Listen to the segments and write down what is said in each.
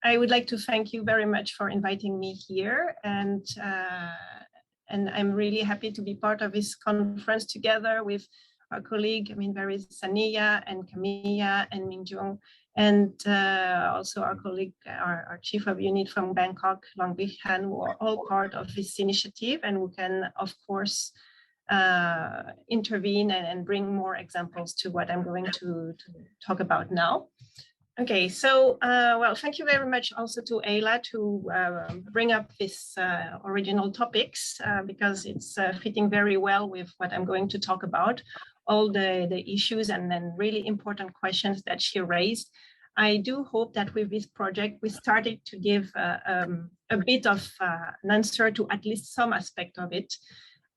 I would like to thank you very much for inviting me here, and I'm really happy to be part of this conference together with our colleague, Vanessa and Camilla and Mingjung, and also our colleague, our chief of unit from Bangkok, Long Bich Han, who are all part of this initiative and who can, of course, intervene and bring more examples to what I'm going to talk about now. Okay, so, well, thank you very much also to Ayla to bring up this original topics because it's fitting very well with what I'm going to talk about, all the issues and then really important questions that she raised. I do hope that with this project, we started to give a bit of an answer to at least some aspect of it.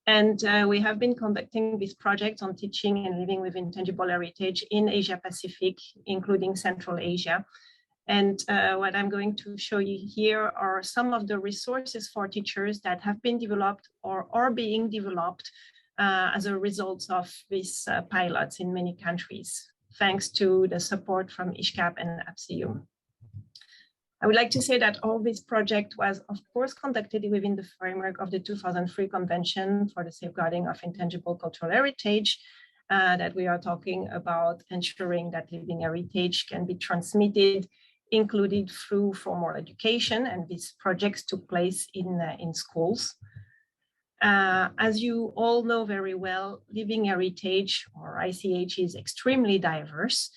And we have been conducting this project on teaching and living with intangible heritage in Asia Pacific, including Central Asia. And what I'm going to show you here are some of the resources for teachers that have been developed or are being developed as a result of these pilots in many countries, thanks to the support from ISCAP and APSIUM. I would like to say that all this project was, of course, conducted within the framework of the 2003 Convention for the Safeguarding of Intangible Cultural Heritage, that we are talking about ensuring that living heritage can be transmitted, included through formal education, and these projects took place in schools. As you all know very well, living heritage, or ICH, is extremely diverse.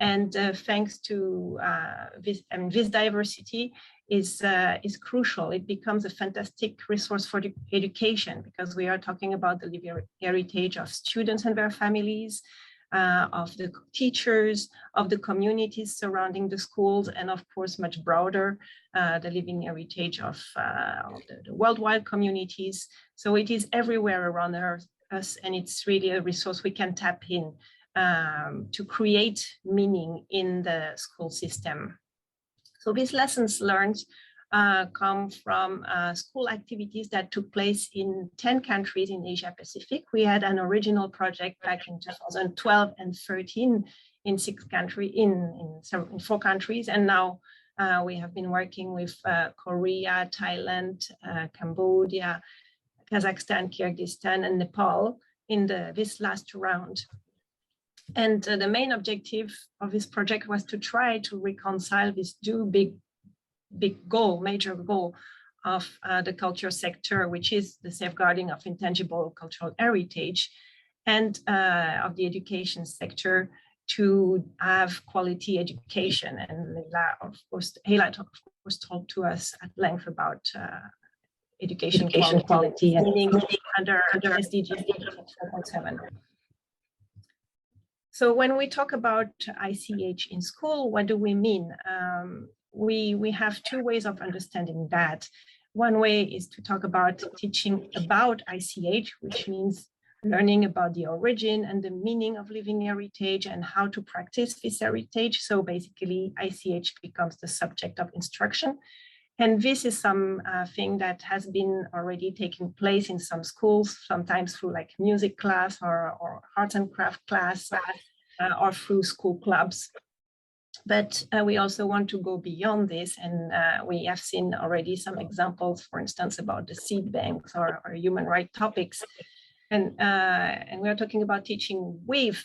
And thanks to this diversity is crucial. It becomes a fantastic resource for education because we are talking about the living heritage of students and their families, of the teachers, of the communities surrounding the schools, and of course, much broader, the living heritage of the worldwide communities. So it is everywhere around us, and it's really a resource we can tap in to create meaning in the school system. So these lessons learned come from school activities that took place in 10 countries in Asia Pacific. We had an original project back in 2012 and 13 in 4 countries, and now we have been working with Korea, Thailand, Cambodia, Kazakhstan, Kyrgyzstan, and Nepal in this last round. And the main objective of this project was to try to reconcile these two major goal of the culture sector, which is the safeguarding of intangible cultural heritage, and of the education sector to have quality education. And Ayla, of course, talked to us at length about education quality and under SDG 4.7. So when we talk about ICH in school, what do we mean? We have 2 ways of understanding that. One way is to talk about teaching about ICH, which means learning about the origin and the meaning of living heritage and how to practice this heritage. So basically, ICH becomes the subject of instruction. And this is something that has been already taking place in some schools, sometimes through like music class or arts and craft class, or through school clubs. But we also want to go beyond this, and we have seen already some examples, for instance, about the seed banks or human rights topics. And we are talking about teaching with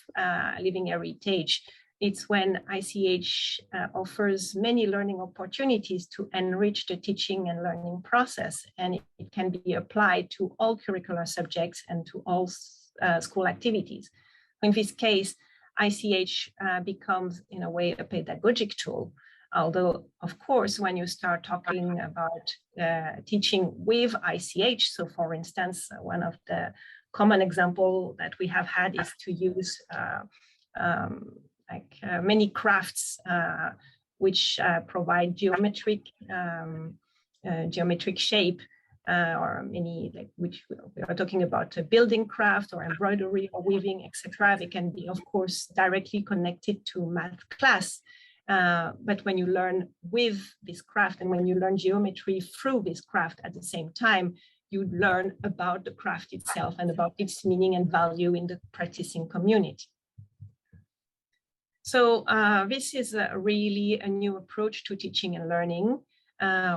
living heritage. It's when ICH offers many learning opportunities to enrich the teaching and learning process, and it can be applied to all curricular subjects and to all school activities. In this case, ICH becomes, in a way, a pedagogic tool. Although, of course, when you start talking about teaching with ICH, so for instance, one of the common example that we have had is to use many crafts which provide geometric shape, or many, like, which we are talking about a building craft or embroidery or weaving, etc. They can be, of course, directly connected to math class. But when you learn with this craft and when you learn geometry through this craft at the same time, you learn about the craft itself and about its meaning and value in the practicing community. So this is really a new approach to teaching and learning,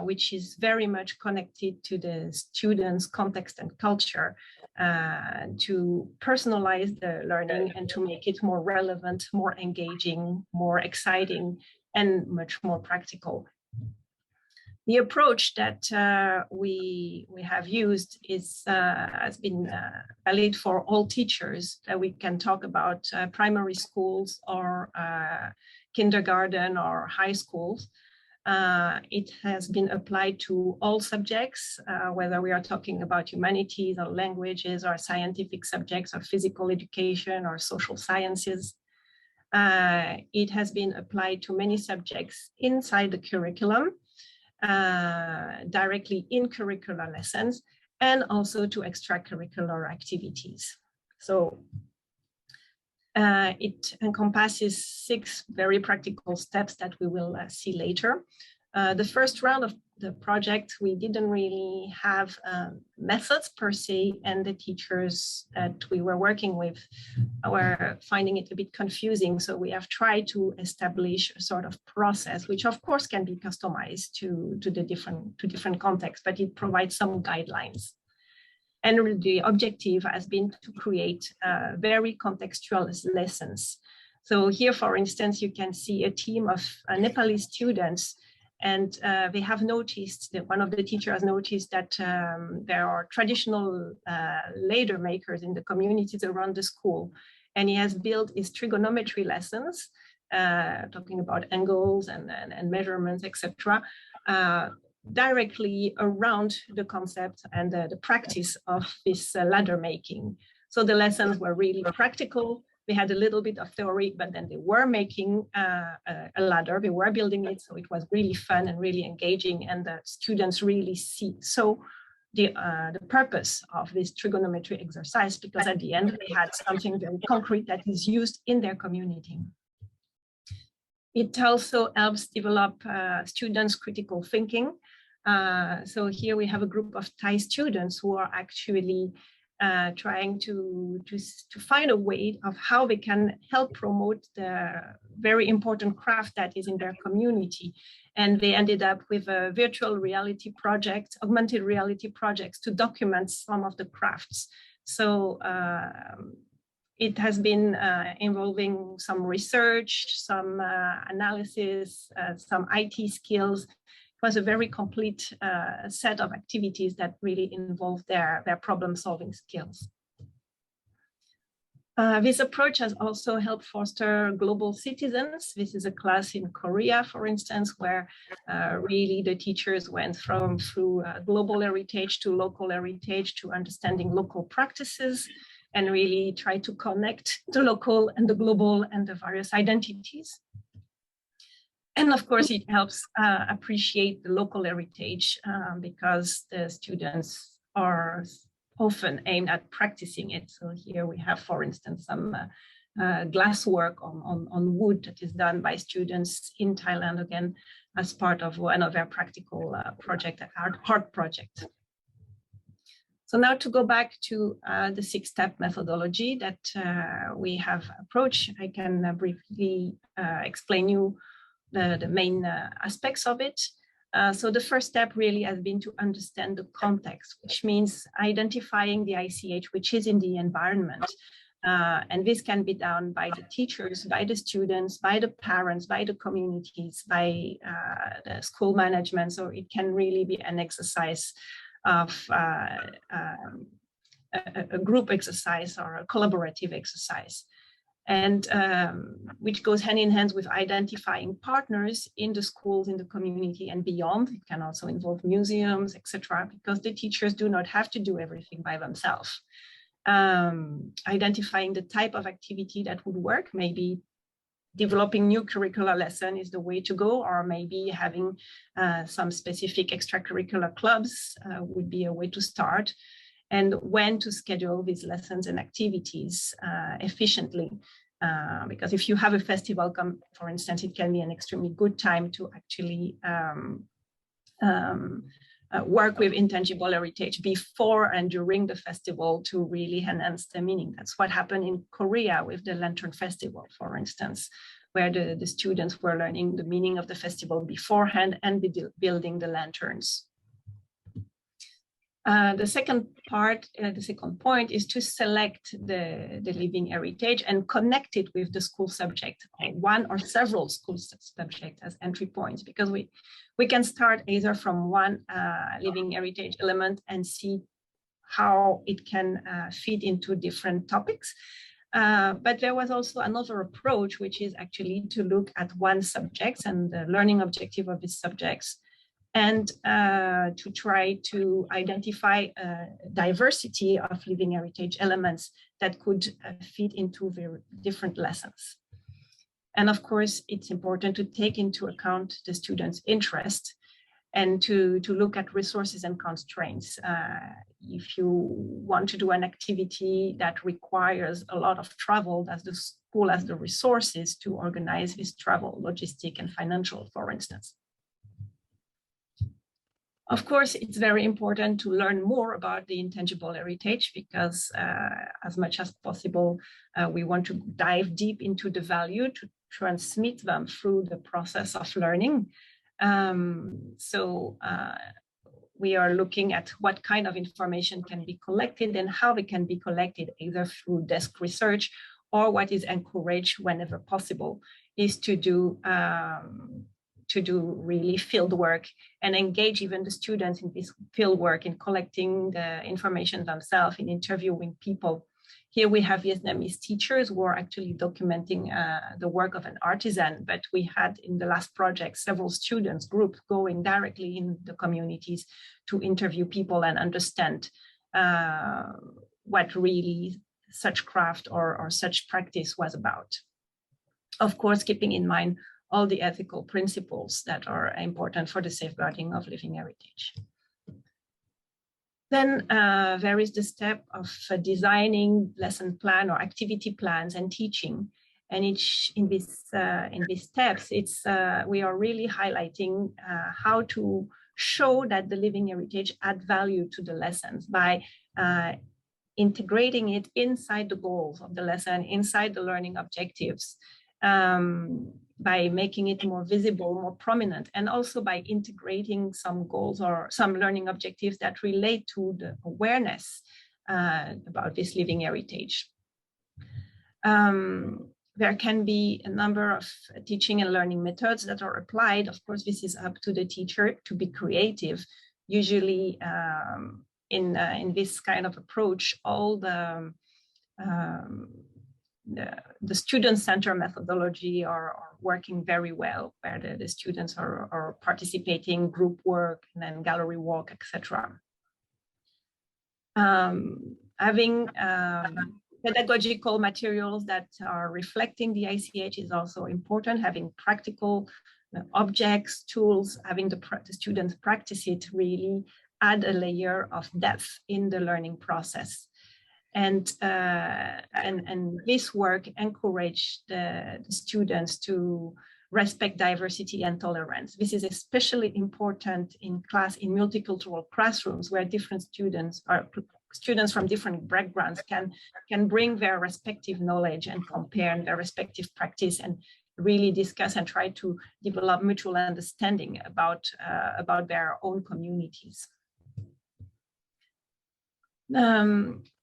which is very much connected to the students' context and culture, to personalize the learning and to make it more relevant, more engaging, more exciting, and much more practical. The approach that we have used has been valid for all teachers. We can talk about primary schools or kindergarten or high schools. It has been applied to all subjects, whether we are talking about humanities or languages or scientific subjects or physical education or social sciences. It has been applied to many subjects inside the curriculum, directly in curricular lessons, and also to extracurricular activities. So it encompasses 6 very practical steps that we will see later. The first round of the project, we didn't really have methods per se, and the teachers that we were working with were finding it a bit confusing. So we have tried to establish a sort of process, which of course can be customized to different contexts, but it provides some guidelines. And the objective has been to create very contextual lessons. So here, for instance, you can see a team of Nepalese students, and they have noticed that one of the teachers has noticed that there are traditional ladder makers in the communities around the school. And he has built his trigonometry lessons, talking about angles and measurements, etc., directly around the concept and the practice of this ladder making. So the lessons were really practical. They had a little bit of theory, but then they were making a ladder, they were building it. So it was really fun and really engaging, and the students really saw the purpose of this trigonometry exercise, because at the end they had something very concrete that is used in their community. It also helps develop students' critical thinking. So here we have a group of Thai students who are actually trying to find a way of how they can help promote the very important craft that is in their community. And they ended up with a virtual reality project, augmented reality projects, to document some of the crafts. So it has been involving some research, some analysis, some IT skills. It was a very complete set of activities that really involved their problem-solving skills. This approach has also helped foster global citizens. This is a class in Korea, for instance, where really the teachers went through global heritage to local heritage to understanding local practices, and really try to connect the local and the global and the various identities. And of course, it helps appreciate the local heritage because the students are often aimed at practicing it. So here we have, for instance, some glass work on wood that is done by students in Thailand, again, as part of one of their practical project, art project. So now to go back to the 6-step methodology that we have approached, I can briefly explain you the main aspects of it. So the first step really has been to understand the context, which means identifying the ICH which is in the environment. And this can be done by the teachers, by the students, by the parents, by the communities, by the school management. So it can really be an exercise of a group exercise or a collaborative exercise. And which goes hand in hand with identifying partners in the schools, in the community and beyond. It can also involve museums, etc., because the teachers do not have to do everything by themselves. Identifying the type of activity that would work, maybe developing new curricular lesson is the way to go, or maybe having some specific extracurricular clubs would be a way to start, and when to schedule these lessons and activities efficiently. Because if you have a festival, for instance, it can be an extremely good time to actually work with intangible heritage before and during the festival to really enhance the meaning. That's what happened in Korea with the Lantern Festival, for instance, where the students were learning the meaning of the festival beforehand and building the lanterns. The second point is to select the living heritage and connect it with the school subject, or one or several school subjects as entry points, because we can start either from one living heritage element and see how it can fit into different topics. But there was also another approach, which is actually to look at one subject and the learning objective of these subjects, and to try to identify diversity of living heritage elements that could fit into very different lessons. And of course, it's important to take into account the students' interest and to look at resources and constraints. If you want to do an activity that requires a lot of travel, does the school has the resources to organize this travel, logistic and financial, for instance? Of course, it's very important to learn more about the intangible heritage, because as much as possible, we want to dive deep into the value to transmit them through the process of learning. We are looking at what kind of information can be collected and how it can be collected, either through desk research, or what is encouraged whenever possible is to do really field work and engage even the students in this field work in collecting the information themselves, in interviewing people. Here we have Vietnamese teachers who are actually documenting the work of an artisan, but we had in the last project several students groups going directly in the communities to interview people and understand what really such craft or such practice was about. Of course, keeping in mind all the ethical principles that are important for the safeguarding of living heritage. Then there is the step of designing lesson plan or activity plans and teaching. And in these steps, we are really highlighting how to show that the living heritage add value to the lessons by integrating it inside the goals of the lesson, inside the learning objectives, by making it more visible, more prominent, and also by integrating some goals or some learning objectives that relate to the awareness about this living heritage. There can be a number of teaching and learning methods that are applied. Of course, this is up to the teacher to be creative. Usually in this kind of approach, all the student-centered methodology are working very well, where the students are participating, group work, and then gallery walk, etc. Having pedagogical materials that are reflecting the ICH is also important. Having practical objects, tools, having the students practice it really add a layer of depth in the learning process. And this work encouraged the students to respect diversity and tolerance. This is especially important in multicultural classrooms, where different students from different backgrounds can bring their respective knowledge and compare their respective practice and really discuss and try to develop mutual understanding about their own communities.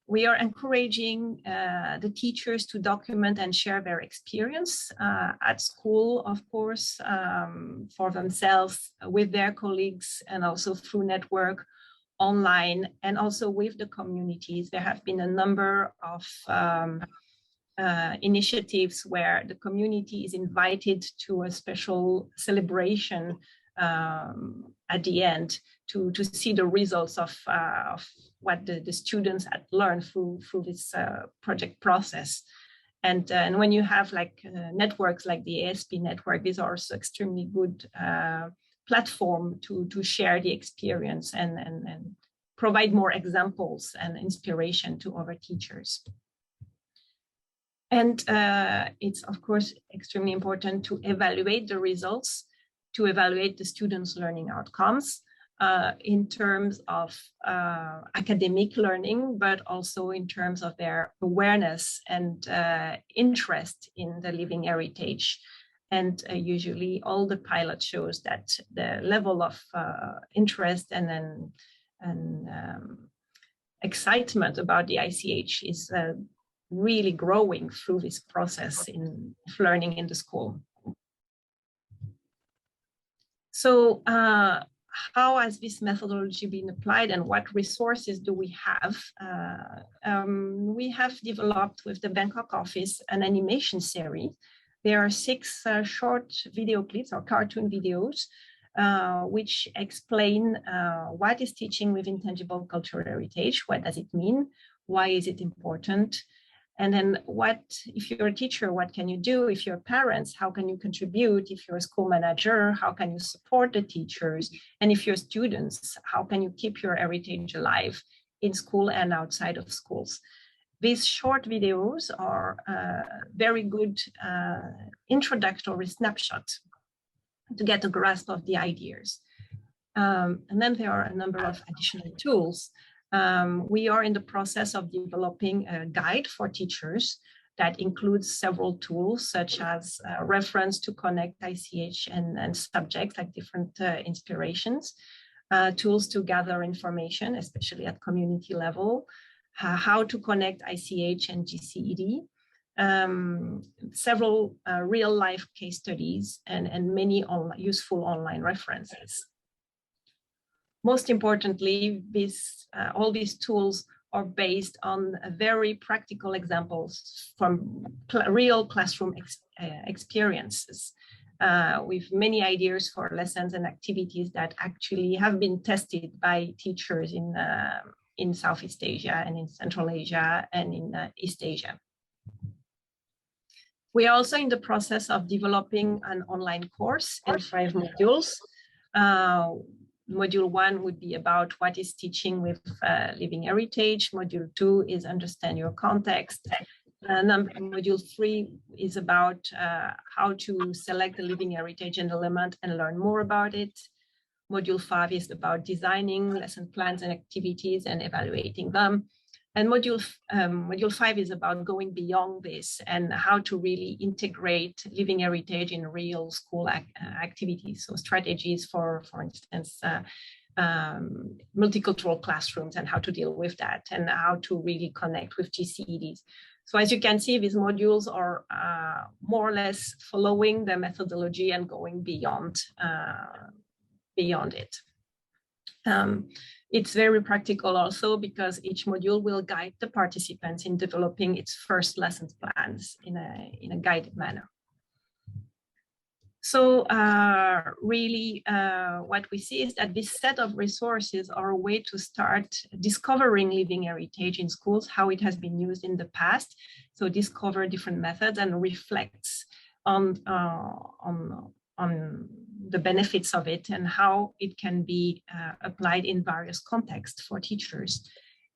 We are encouraging the teachers to document and share their experience at school, of course, for themselves, with their colleagues, and also through network, online, and also with the communities. There have been a number of initiatives where the community is invited to a special celebration at the end to see the results of what the students had learned through this project process. And when you have networks like the ASP network, these are also extremely good platform to share the experience and provide more examples and inspiration to other teachers. And it's, of course, extremely important to evaluate the results, to evaluate the students' learning outcomes in terms of academic learning, but also in terms of their awareness and interest in the living heritage. And usually all the pilot shows that the level of interest and excitement about the ICH is really growing through this process in learning in the school. So how has this methodology been applied and what resources do we have? We have developed with the Bangkok office an animation series. There are 6 short video clips or cartoon videos which explain what is teaching with intangible cultural heritage, what does it mean, why is it important, and then what, if you're a teacher, what can you do? If you're parents, how can you contribute? If you're a school manager, how can you support the teachers? And if you're students, how can you keep your heritage alive in school and outside of schools? These short videos are very good introductory snapshots to get a grasp of the ideas. And then there are a number of additional tools. We are in the process of developing a guide for teachers that includes several tools, such as reference to connect ICH and subjects, like different inspirations, tools to gather information, especially at community level, how to connect ICH and GCED, several real-life case studies, and many useful online references. Most importantly, all these tools are based on very practical examples from real classroom experiences, with many ideas for lessons and activities that actually have been tested by teachers in Southeast Asia and in Central Asia and in East Asia. We are also in the process of developing an online course in 5 modules. Module 1 would be about what is teaching with living heritage. Module 2 is understand your context. Module 3 is about how to select the living heritage and element and learn more about it. Module 5 is about designing lesson plans and activities and evaluating them. And module 5 is about going beyond this and how to really integrate living heritage in real school activities. So strategies for instance, multicultural classrooms and how to deal with that and how to really connect with GCEDs. So as you can see, these modules are more or less following the methodology and going beyond it. It's very practical also because each module will guide the participants in developing its first lessons plans in a guided manner. So really what we see is that this set of resources are a way to start discovering living heritage in schools, how it has been used in the past. So discover different methods and reflects on the benefits of it and how it can be applied in various contexts for teachers.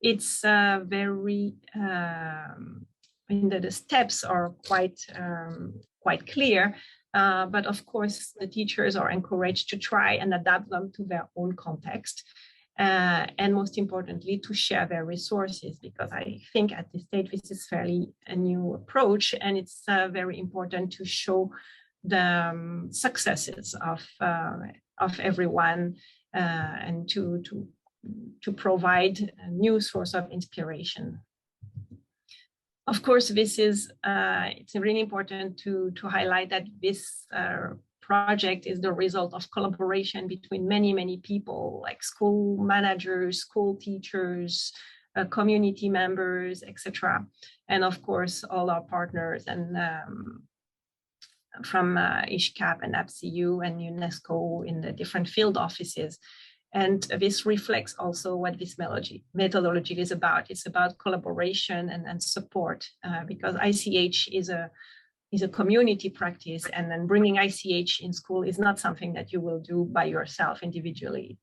It's very, the steps are quite clear, but of course the teachers are encouraged to try and adapt them to their own context. And most importantly, to share their resources, because I think at this stage, this is fairly a new approach, and it's very important to show the successes of everyone and to provide a new source of inspiration. Of course, this is it's really important to highlight that this project is the result of collaboration between many people, like school managers, school teachers, community members, etc. And of course, all our partners and from ISHCAP and APCU and UNESCO in the different field offices. And this reflects also what this methodology is about. It's about collaboration and support, because ICH is a community practice, and then bringing ICH in school is not something that you will do by yourself individually.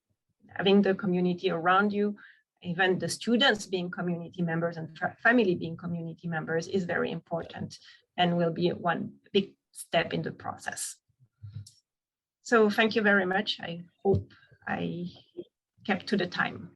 Having the community around you, even the students being community members and family being community members, is very important and will be one big step in the process. So thank you very much. I hope I kept to the time.